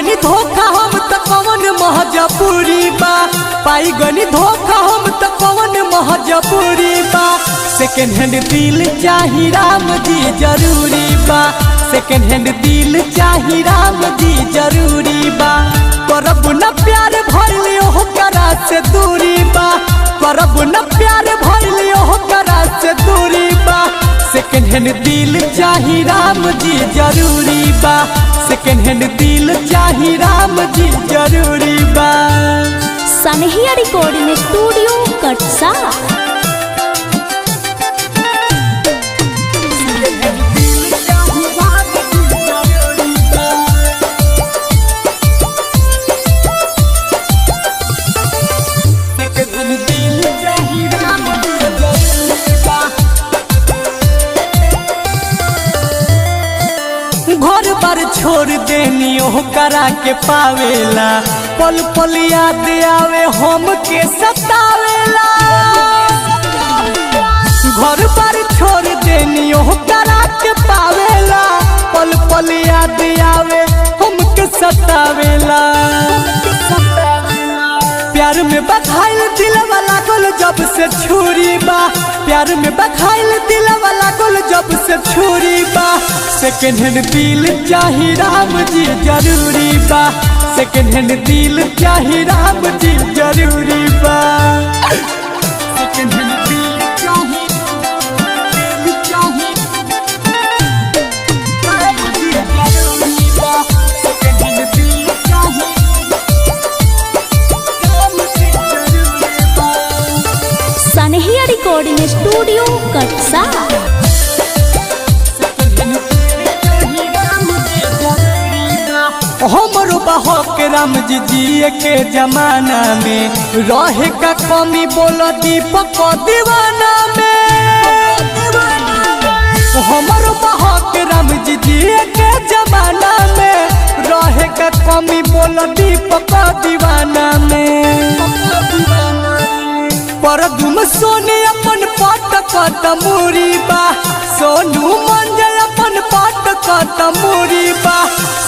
गनी धोखा हम त कवन महजपूरी बा, पाई गनी धोखा हम त कवन महजपूरी बा। सेकेंड हैंड दिल चाही राम जी जरूरी बा, सेकेंड हैंड दिल चाही राम जी जरूरी बा। करब न प्यार भइल ओकरा से दूरी बा, करब न प्यार भइल ओकरा से दूरी बा। सेकेंड हैंड दिल चाही राम जी जरूरी बा, सेकेंड हैंड दिल चाही राम जी जरूरी बा। सनहिया रिकॉर्डिंग स्टूडियो कटसा। घर बार छोड़ देनी ओकरा के पावेला, पल पल याद आवे हम के सतावेला। घर बार छोड़ देनी ओकरा के पावेला, पल पल याद आवे हम के सतावेला। प्यार में बधाइल दिल वाला गोल जब से छुरी बा, प्यार में बधाइल दिल वाला गोल जब से छुरी बा। सेकेंड हैंड दिल चाही राम जी जरूरी बा, सेकेंड हैंड दिल चाही राम जी जरूरी बा। सेकेंड हैंड दिल चाही, दिल चाही राम जी जरूरी बा, सेकेंड हैंड दिल चाही राम जी जरूरी बा। सनहिया रिकॉर्डिंग स्टूडियो कटसा। हमरो बहक राम जी जिए के जमाना में, रहे का कमी बोलो दीपक दीवाना में। हमरो बहक राम जी जिए के जमाना में, रहे का कमी बोलो दीपक दीवाना में। पर तुम सोने अपन पाट कत मुरी बा, सोनू मन जाए अपन पाट कत मुरी बा।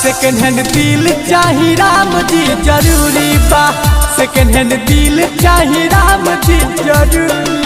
सेकेंड हैंड दिल चाही राम जी जरूरी बा, सेकेंड हैंड दिल चाही राम जी जरूरी।